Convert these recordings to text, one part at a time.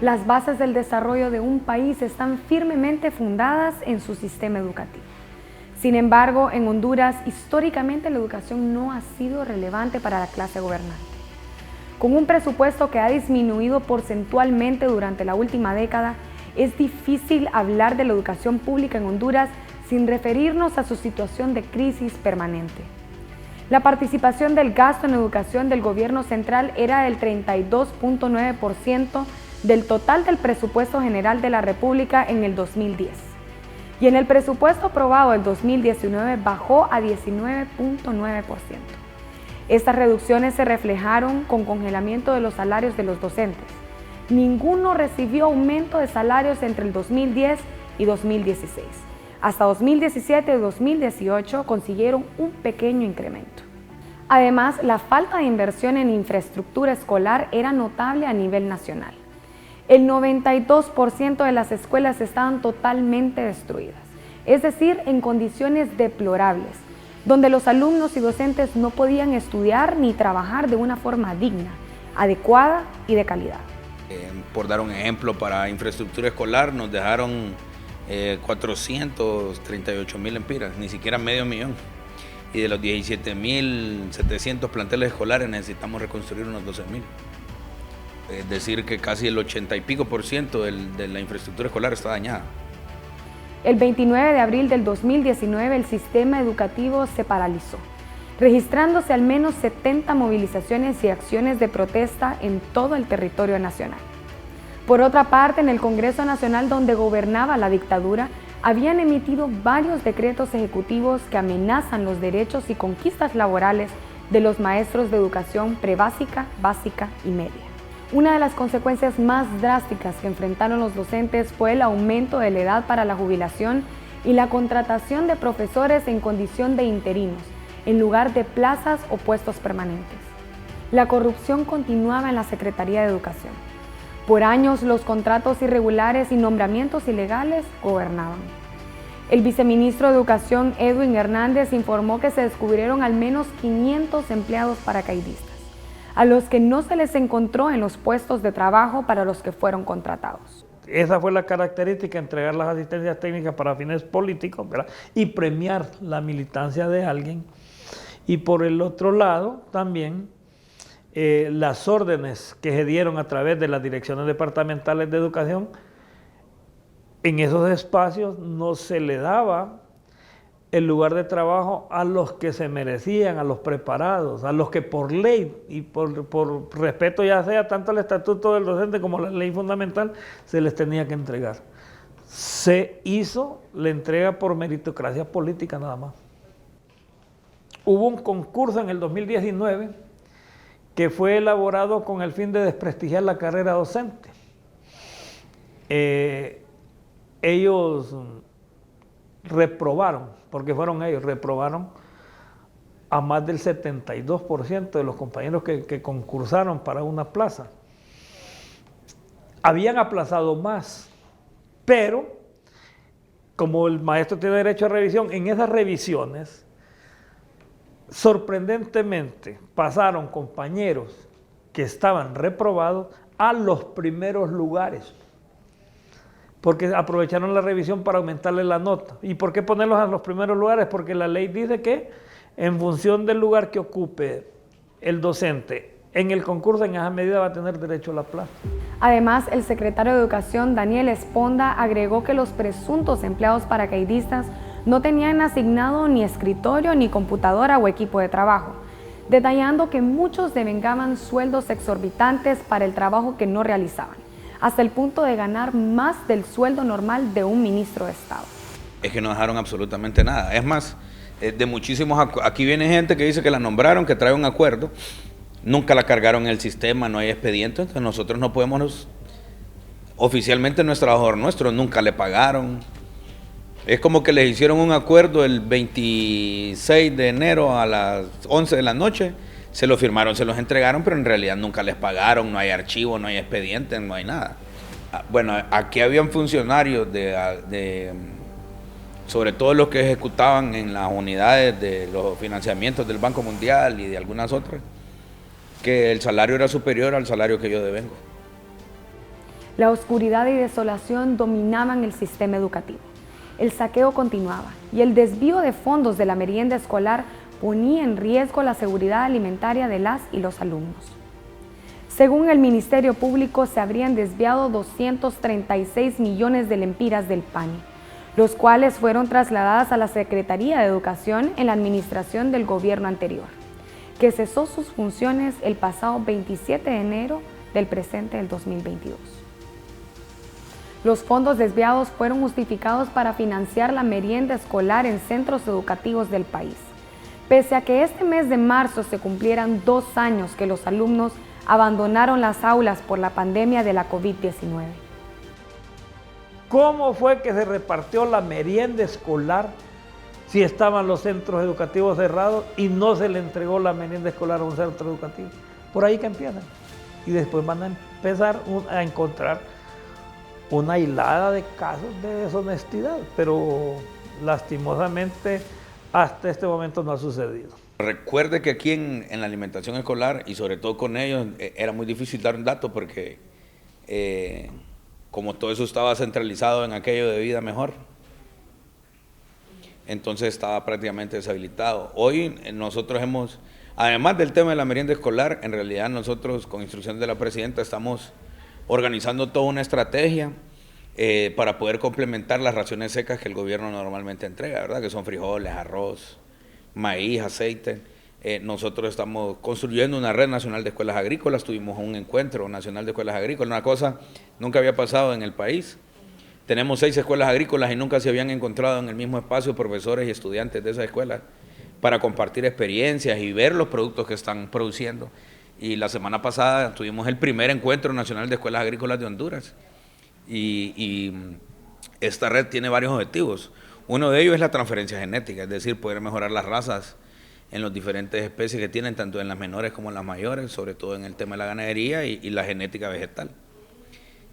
Las bases del desarrollo de un país están firmemente fundadas en su sistema educativo. Sin embargo, en Honduras, históricamente la educación no ha sido relevante para la clase gobernante. Con un presupuesto que ha disminuido porcentualmente durante la última década, es difícil hablar de la educación pública en Honduras sin referirnos a su situación de crisis permanente. La participación del gasto en educación del gobierno central era del 32.9% del total del presupuesto general de la República en el 2010. Y en el presupuesto aprobado del 2019 bajó a 19.9%. Estas reducciones se reflejaron con congelamiento de los salarios de los docentes. Ninguno recibió aumento de salarios entre el 2010 y 2016. Hasta 2017 y 2018 consiguieron un pequeño incremento. Además, la falta de inversión en infraestructura escolar era notable a nivel nacional. El 92% de las escuelas estaban totalmente destruidas, es decir, en condiciones deplorables, donde los alumnos y docentes no podían estudiar ni trabajar de una forma digna, adecuada y de calidad. Por dar un ejemplo, para infraestructura escolar nos dejaron 438.000 lempiras, ni siquiera medio millón. Y de los 17.700 planteles escolares necesitamos reconstruir unos 12.000. Es decir, que casi el 80 y pico % de la infraestructura escolar está dañada. El 29 de abril del 2019 el sistema educativo se paralizó, registrándose al menos 70 movilizaciones y acciones de protesta en todo el territorio nacional. Por otra parte, en el Congreso Nacional, donde gobernaba la dictadura, habían emitido varios decretos ejecutivos que amenazan los derechos y conquistas laborales de los maestros de educación prebásica, básica y media. Una de las consecuencias más drásticas que enfrentaron los docentes fue el aumento de la edad para la jubilación y la contratación de profesores en condición de interinos, en lugar de plazas o puestos permanentes. La corrupción continuaba en la Secretaría de Educación. Por años, los contratos irregulares y nombramientos ilegales gobernaban. El viceministro de Educación, Edwin Hernández, informó que se descubrieron al menos 500 empleados paracaidistas, a los que no se les encontró en los puestos de trabajo para los que fueron contratados. Esa fue la característica, entregar las asistencias técnicas para fines políticos, ¿verdad? Y premiar la militancia de alguien. Y por el otro lado, también las órdenes que se dieron a través de las direcciones departamentales de educación, en esos espacios no se le daba el lugar de trabajo a los que se merecían, a los preparados, a los que por ley y por respeto ya sea tanto al estatuto del docente como la ley fundamental, se les tenía que entregar. Se hizo la entrega por meritocracia política nada más. Hubo un concurso en el 2019 que fue elaborado con el fin de desprestigiar la carrera docente. Ellos reprobaron, porque fueron ellos, reprobaron a más del 72% de los compañeros que concursaron para una plaza. Habían aplazado más, pero como el maestro tiene derecho a revisión, en esas revisiones, sorprendentemente, pasaron compañeros que estaban reprobados a los primeros lugares, porque aprovecharon la revisión para aumentarle la nota. ¿Y por qué ponerlos a los primeros lugares? Porque la ley dice que en función del lugar que ocupe el docente en el concurso, en esa medida va a tener derecho a la plaza. Además, el secretario de Educación, Daniel Esponda, agregó que los presuntos empleados paracaidistas no tenían asignado ni escritorio, ni computadora o equipo de trabajo, detallando que muchos devengaban sueldos exorbitantes para el trabajo que no realizaban, hasta el punto de ganar más del sueldo normal de un ministro de Estado. Es que no dejaron absolutamente nada. Es más, de muchísimos, aquí viene gente que dice que la nombraron, que trae un acuerdo, nunca la cargaron en el sistema, no hay expediente, entonces nosotros no podemos, oficialmente no es trabajador nuestro, nunca le pagaron. Es como que les hicieron un acuerdo el 26 de enero a las 11 de la noche, se lo firmaron, se los entregaron, pero en realidad nunca les pagaron, no hay archivo, no hay expediente, no hay nada. Bueno, aquí habían funcionarios sobre todo los que ejecutaban en las unidades de los financiamientos del Banco Mundial y de algunas otras, que el salario era superior al salario que yo devengo. La oscuridad y desolación dominaban el sistema educativo. El saqueo continuaba y el desvío de fondos de la merienda escolar ponía en riesgo la seguridad alimentaria de las y los alumnos. Según el Ministerio Público, se habrían desviado 236 millones de lempiras del PANI, los cuales fueron trasladadas a la Secretaría de Educación en la administración del gobierno anterior, que cesó sus funciones el pasado 27 de enero del presente del 2022. Los fondos desviados fueron justificados para financiar la merienda escolar en centros educativos del país, pese a que este mes de marzo se cumplieran 2 años que los alumnos abandonaron las aulas por la pandemia de la COVID-19. ¿Cómo fue que se repartió la merienda escolar si estaban los centros educativos cerrados y no se le entregó la merienda escolar a un centro educativo? Por ahí que empiezan. Y después van a empezar a encontrar una hilada de casos de deshonestidad, pero lastimosamente hasta este momento no ha sucedido. Recuerde que aquí en la alimentación escolar, y sobre todo con ellos, era muy difícil dar un dato porque como todo eso estaba centralizado en aquello de Vida Mejor, entonces estaba prácticamente deshabilitado. Hoy nosotros hemos, además del tema de la merienda escolar, en realidad nosotros con instrucción de la presidenta estamos organizando toda una estrategia para poder complementar las raciones secas que el gobierno normalmente entrega, ¿verdad? Que son frijoles, arroz, maíz, aceite. Nosotros estamos construyendo una red nacional de escuelas agrícolas, tuvimos un encuentro nacional de escuelas agrícolas, una cosa nunca había pasado en el país. Tenemos 6 escuelas agrícolas y nunca se habían encontrado en el mismo espacio profesores y estudiantes de esas escuelas para compartir experiencias y ver los productos que están produciendo. Y la semana pasada tuvimos el primer encuentro nacional de escuelas agrícolas de Honduras. Y esta red tiene varios objetivos. Uno de ellos es la transferencia genética, es decir, poder mejorar las razas en las diferentes especies que tienen, tanto en las menores como en las mayores, sobre todo en el tema de la ganadería y la genética vegetal.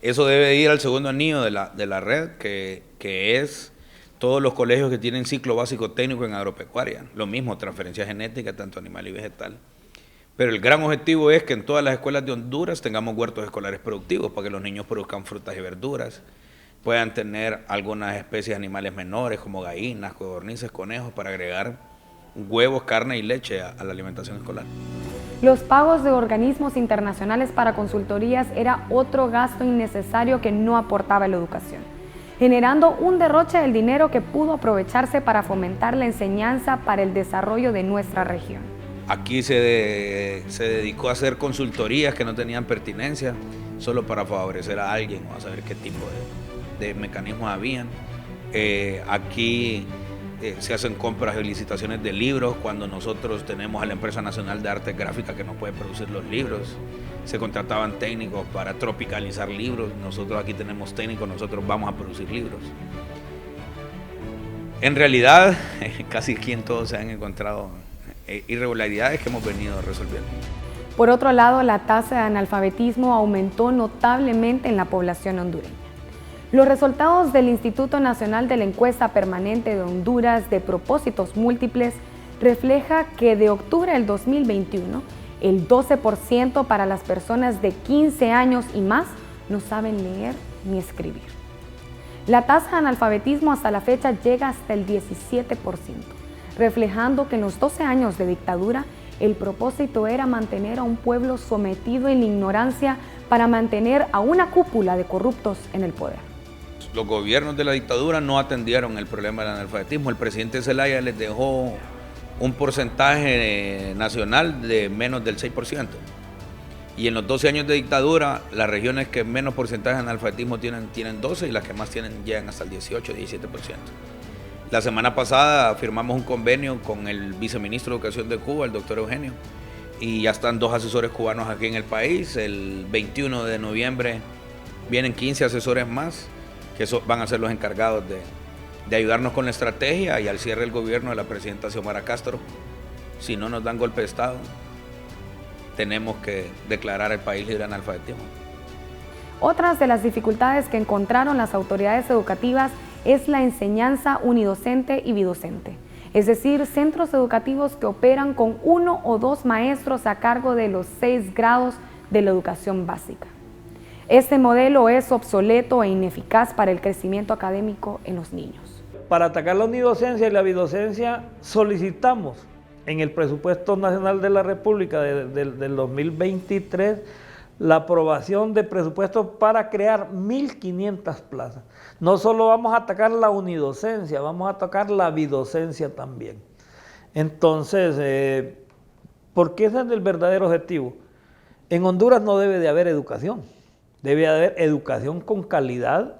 Eso debe ir al segundo anillo de la red, que es todos los colegios que tienen ciclo básico técnico en agropecuaria. Lo mismo, transferencia genética, tanto animal y vegetal. Pero el gran objetivo es que en todas las escuelas de Honduras tengamos huertos escolares productivos para que los niños produzcan frutas y verduras, puedan tener algunas especies de animales menores como gallinas, codornices, conejos, para agregar huevos, carne y leche a la alimentación escolar. Los pagos de organismos internacionales para consultorías era otro gasto innecesario que no aportaba a la educación, generando un derroche del dinero que pudo aprovecharse para fomentar la enseñanza para el desarrollo de nuestra región. Aquí se dedicó a hacer consultorías que no tenían pertinencia, solo para favorecer a alguien o a saber qué tipo de mecanismos habían. Aquí se hacen compras y licitaciones de libros cuando nosotros tenemos a la Empresa Nacional de Artes Gráficas que no puede producir los libros. Se contrataban técnicos para tropicalizar libros. Nosotros aquí tenemos técnicos, nosotros vamos a producir libros. En realidad, casi aquí en todo se han encontrado irregularidades que hemos venido resolviendo. Por otro lado, la tasa de analfabetismo aumentó notablemente en la población hondureña. Los resultados del Instituto Nacional de la Encuesta Permanente de Honduras de Propósitos Múltiples refleja que de octubre del 2021, el 12% para las personas de 15 años y más no saben leer ni escribir. La tasa de analfabetismo hasta la fecha llega hasta el 17%, reflejando que en los 12 años de dictadura el propósito era mantener a un pueblo sometido en la ignorancia para mantener a una cúpula de corruptos en el poder. Los gobiernos de la dictadura no atendieron el problema del analfabetismo. El presidente Zelaya les dejó un porcentaje nacional de menos del 6%. Y en los 12 años de dictadura, las regiones que menos porcentaje de analfabetismo tienen 12 y las que más llegan hasta el 18, 17%. La semana pasada firmamos un convenio con el viceministro de Educación de Cuba, el doctor Eugenio, y ya están 2 asesores cubanos aquí en el país. El 21 de noviembre vienen 15 asesores más, que van a ser los encargados de ayudarnos con la estrategia y al cierre del gobierno de la presidenta Xiomara Castro. Si no nos dan golpe de Estado, tenemos que declarar el país libre de analfabetismo. Otras de las dificultades que encontraron las autoridades educativas es la enseñanza unidocente y bidocente, es decir, centros educativos que operan con 1 o 2 maestros a cargo de los 6 grados de la educación básica. Este modelo es obsoleto e ineficaz para el crecimiento académico en los niños. Para atacar la unidocencia y la bidocencia solicitamos en el presupuesto nacional de la República del 2023 la aprobación de presupuestos para crear 1.500 plazas. No solo vamos a atacar la unidocencia, vamos a atacar la bidocencia también. Entonces, porque ese es el verdadero objetivo. En Honduras no debe de haber educación, debe de haber educación con calidad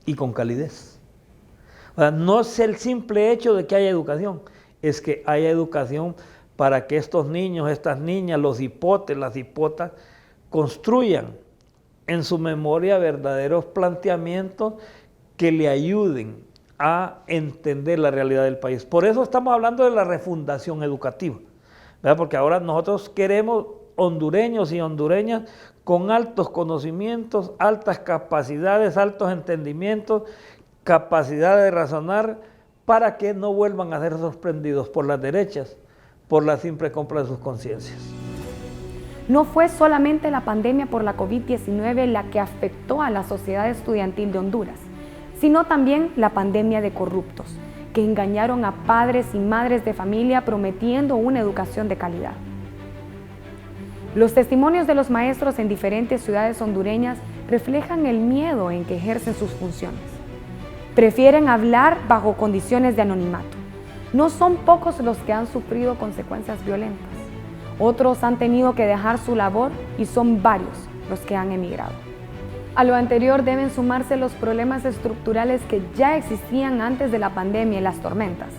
y con calidez. O sea, no es el simple hecho de que haya educación, es que haya educación para que estos niños, estas niñas, los hipotes, las hipotas, construyan en su memoria verdaderos planteamientos que le ayuden a entender la realidad del país. Por eso estamos hablando de la refundación educativa, ¿verdad? Porque ahora nosotros queremos hondureños y hondureñas con altos conocimientos, altas capacidades, altos entendimientos, capacidad de razonar, para que no vuelvan a ser sorprendidos por las derechas, por la simple compra de sus conciencias. No fue solamente la pandemia por la COVID-19 la que afectó a la sociedad estudiantil de Honduras, sino también la pandemia de corruptos, que engañaron a padres y madres de familia prometiendo una educación de calidad. Los testimonios de los maestros en diferentes ciudades hondureñas reflejan el miedo en que ejercen sus funciones. Prefieren hablar bajo condiciones de anonimato. No son pocos los que han sufrido consecuencias violentas. Otros han tenido que dejar su labor y son varios los que han emigrado. A lo anterior deben sumarse los problemas estructurales que ya existían antes de la pandemia y las tormentas,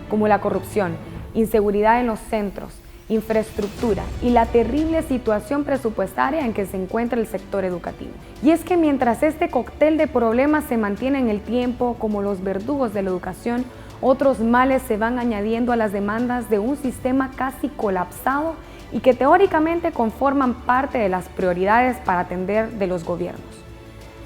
como la corrupción, inseguridad en los centros, infraestructura y la terrible situación presupuestaria en que se encuentra el sector educativo. Y es que mientras este cóctel de problemas se mantiene en el tiempo, como los verdugos de la educación, otros males se van añadiendo a las demandas de un sistema casi colapsado y que teóricamente conforman parte de las prioridades para atender de los gobiernos.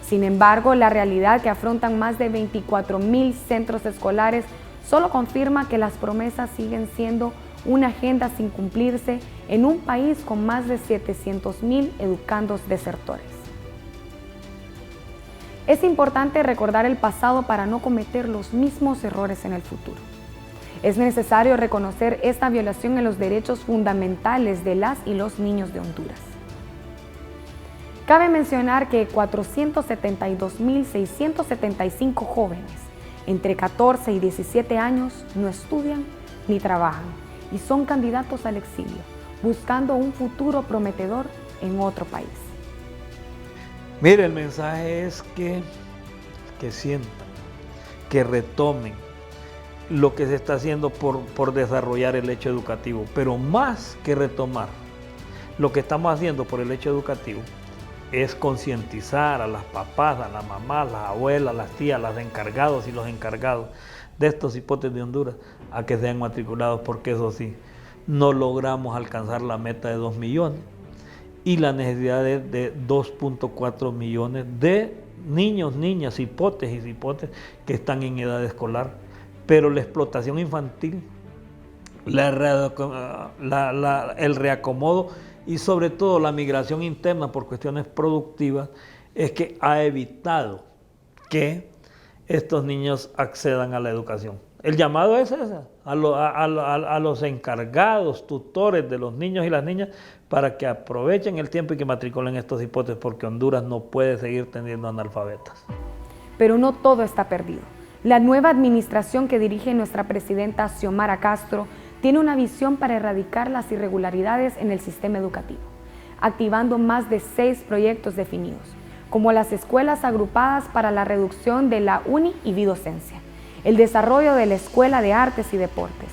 Sin embargo, la realidad que afrontan más de 24,000 centros escolares solo confirma que las promesas siguen siendo una agenda sin cumplirse en un país con más de 700,000 educandos desertores. Es importante recordar el pasado para no cometer los mismos errores en el futuro. Es necesario reconocer esta violación en los derechos fundamentales de las y los niños de Honduras. Cabe mencionar que 472,675 jóvenes entre 14 y 17 años no estudian ni trabajan y son candidatos al exilio, buscando un futuro prometedor en otro país. Mire, el mensaje es que sientan, que retomen lo que se está haciendo por desarrollar el hecho educativo, pero más que retomar lo que estamos haciendo por el hecho educativo, es concientizar a las papás, a las mamás, las abuelas, las tías, los encargados y los encargados de estos hipotes de Honduras a que sean matriculados, porque eso sí, no logramos alcanzar la meta de 2 millones y la necesidad de 2.4 millones de niños, niñas, hipotes y hipotes que están en edad escolar. Pero la explotación infantil, el reacomodo y sobre todo la migración interna por cuestiones productivas es que ha evitado que estos niños accedan a la educación. El llamado es ese, a los encargados, tutores de los niños y las niñas, para que aprovechen el tiempo y que matriculen estos hipotes, porque Honduras no puede seguir teniendo analfabetas. Pero no todo está perdido. La nueva administración que dirige nuestra presidenta Xiomara Castro tiene una visión para erradicar las irregularidades en el sistema educativo, activando más de 6 proyectos definidos, como las escuelas agrupadas para la reducción de la uni y bidocencia, el desarrollo de la Escuela de Artes y Deportes,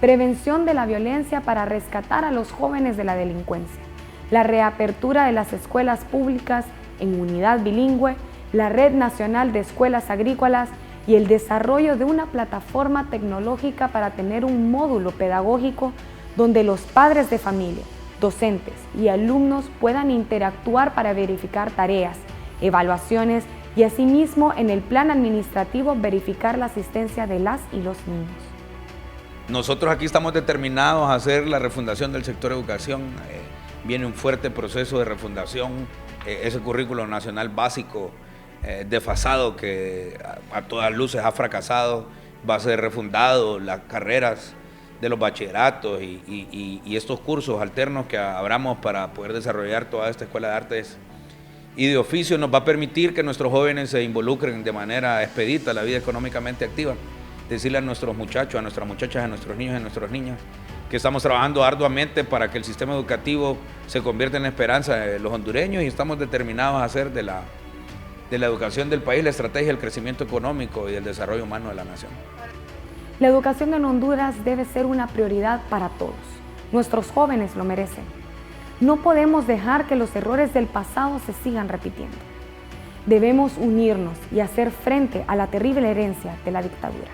prevención de la violencia para rescatar a los jóvenes de la delincuencia, la reapertura de las escuelas públicas en unidad bilingüe, la Red Nacional de Escuelas Agrícolas y el desarrollo de una plataforma tecnológica para tener un módulo pedagógico donde los padres de familia, docentes y alumnos puedan interactuar para verificar tareas, evaluaciones y asimismo en el plan administrativo verificar la asistencia de las y los niños. Nosotros aquí estamos determinados a hacer la refundación del sector educación viene un fuerte proceso de refundación, ese currículo nacional básico desfasado que a todas luces ha fracasado, va a ser refundado, las carreras de los bachilleratos y estos cursos alternos que abramos para poder desarrollar toda esta escuela de artes y de oficio nos va a permitir que nuestros jóvenes se involucren de manera expedita a la vida económicamente activa. Decirle a nuestros muchachos, a nuestras muchachas, a nuestros niños y a nuestras niñas que estamos trabajando arduamente para que el sistema educativo se convierta en la esperanza de los hondureños y estamos determinados a hacer de la educación del país la estrategia del crecimiento económico y del desarrollo humano de la nación. La educación en Honduras debe ser una prioridad para todos. Nuestros jóvenes lo merecen. No podemos dejar que los errores del pasado se sigan repitiendo. Debemos unirnos y hacer frente a la terrible herencia de la dictadura.